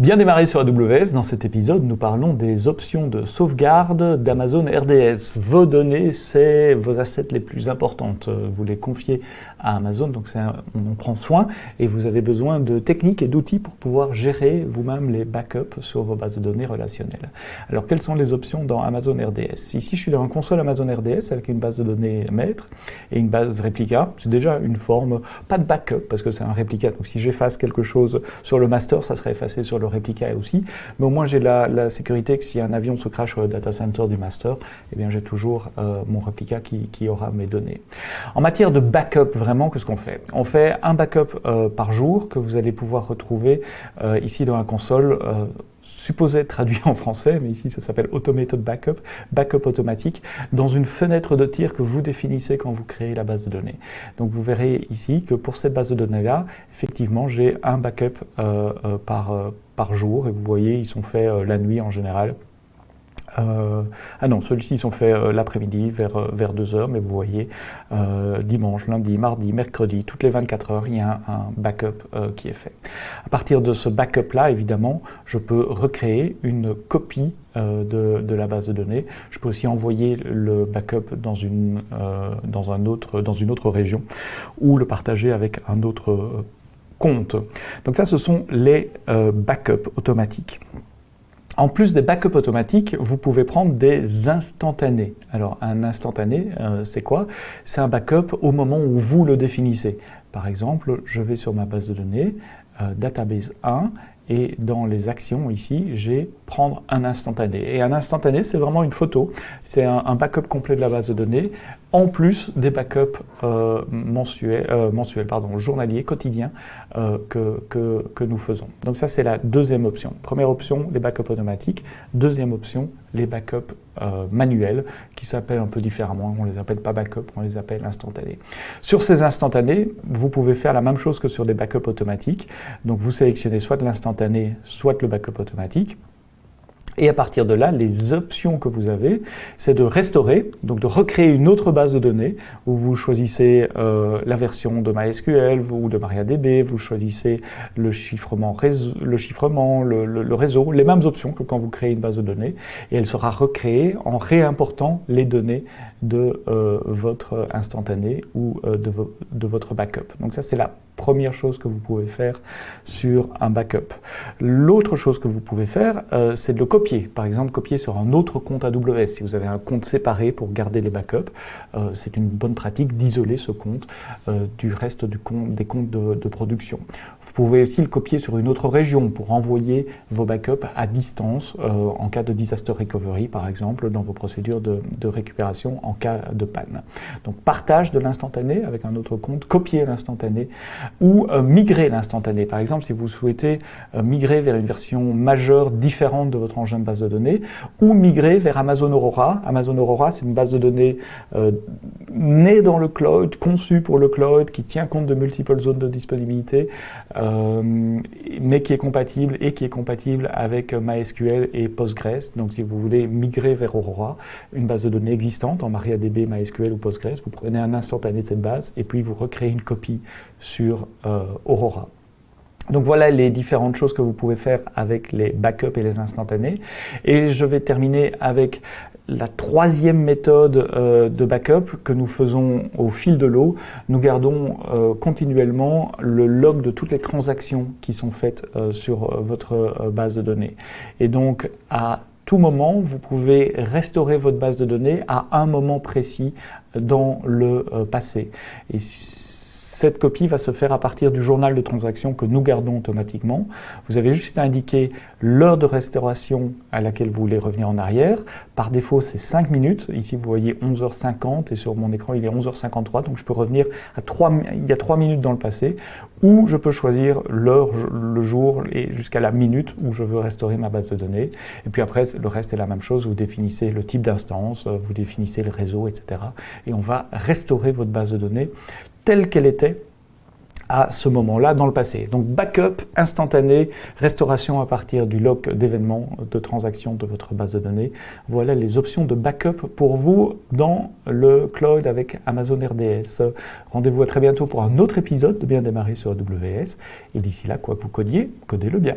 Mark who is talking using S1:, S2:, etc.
S1: Bien démarré sur AWS, dans cet épisode, nous parlons des options de sauvegarde d'Amazon RDS. Vos données, c'est vos assets les plus importantes. Vous les confiez à Amazon, donc on en prend soin et vous avez besoin de techniques et d'outils pour pouvoir gérer vous-même les backups sur vos bases de données relationnelles. Alors, quelles sont les options dans Amazon RDS? Ici, je suis dans un console Amazon RDS avec une base de données maître et une base réplica. C'est déjà une forme, pas de backup parce que c'est un réplica. Donc, si j'efface quelque chose sur le master, ça serait effacé sur le réplica aussi, mais au moins j'ai la sécurité que si un avion se crache sur le data center du master, eh bien j'ai toujours mon réplica qui aura mes données. En matière de backup, vraiment, qu'est-ce qu'on fait? On fait un backup par jour que vous allez pouvoir retrouver ici dans la console, supposé être traduit en français, mais ici ça s'appelle Automated Backup, backup automatique, dans une fenêtre de tir que vous définissez quand vous créez la base de données. Donc vous verrez ici que pour cette base de données-là, effectivement, j'ai un backup par jour, et vous voyez, ils sont faits la nuit en général. Non, ceux-ci sont faits l'après-midi vers 2 heures, mais vous voyez, dimanche, lundi, mardi, mercredi, toutes les 24 heures, il y a un backup qui est fait. À partir de ce backup-là, évidemment, je peux recréer une copie de la base de données. Je peux aussi envoyer le backup dans une autre région ou le partager avec un autre compte. Donc ça, ce sont les backups automatiques. En plus des backups automatiques, vous pouvez prendre des instantanés. Alors, un instantané, c'est quoi? C'est un backup au moment où vous le définissez. Par exemple, je vais sur ma base de données, Database 1, et dans les actions ici, j'ai prendre un instantané. Et un instantané, c'est vraiment une photo. C'est un backup complet de la base de données, en plus des backups journaliers, quotidiens que nous faisons. Donc ça, c'est la deuxième option. Première option, les backups automatiques. Deuxième option, les backups manuels, qui s'appellent un peu différemment. On ne les appelle pas backup, on les appelle instantanés. Sur ces instantanés, vous pouvez faire la même chose que sur des backups automatiques. Donc vous sélectionnez soit l'instantané, soit le backup automatique. Et à partir de là, les options que vous avez, c'est de restaurer, donc de recréer une autre base de données où vous choisissez la version de MySQL ou de MariaDB, vous choisissez le chiffrement, le réseau, les mêmes options que quand vous créez une base de données, et elle sera recréée en réimportant les données de votre instantané ou de votre backup. Donc ça, c'est la première chose que vous pouvez faire sur un backup. L'autre chose que vous pouvez faire, c'est de le copier. Par exemple, copier sur un autre compte AWS. Si vous avez un compte séparé pour garder les backups, c'est une bonne pratique d'isoler ce compte du reste des comptes de production. Vous pouvez aussi le copier sur une autre région pour envoyer vos backups à distance en cas de disaster recovery, par exemple, dans vos procédures de récupération en cas de panne. Donc, partage de l'instantané avec un autre compte, copier l'instantané ou migrer l'instantané. Par exemple, si vous souhaitez migrer vers une version majeure différente de votre engin de base de données, ou migrer vers Amazon Aurora. Amazon Aurora, c'est une base de données née dans le cloud, conçue pour le cloud, qui tient compte de multiples zones de disponibilité, mais qui est compatible avec MySQL et Postgres. Donc, si vous voulez migrer vers Aurora, une base de données existante en MariaDB, MySQL ou Postgres, vous prenez un instantané de cette base et puis vous recréez une copie sur Aurora. Donc voilà les différentes choses que vous pouvez faire avec les backups et les instantanés. Et je vais terminer avec la troisième méthode de backup que nous faisons au fil de l'eau. Nous gardons continuellement le log de toutes les transactions qui sont faites sur votre base de données. Et donc à tout moment, vous pouvez restaurer votre base de données à un moment précis dans le passé. Et cette copie va se faire à partir du journal de transaction que nous gardons automatiquement. Vous avez juste à indiquer l'heure de restauration à laquelle vous voulez revenir en arrière. Par défaut, c'est 5 minutes. Ici, vous voyez 11h50 et sur mon écran, il est 11h53. Donc, je peux revenir il y a 3 minutes dans le passé, ou je peux choisir l'heure, le jour et jusqu'à la minute où je veux restaurer ma base de données. Et puis après, le reste est la même chose. Vous définissez le type d'instance, vous définissez le réseau, etc. Et on va restaurer votre base de données telle qu'elle était à ce moment-là dans le passé. Donc backup instantané, restauration à partir du log d'événements, de transactions de votre base de données. Voilà les options de backup pour vous dans le cloud avec Amazon RDS. Rendez-vous à très bientôt pour un autre épisode de Bien démarrer sur AWS. Et d'ici là, quoi que vous codiez, codez-le bien.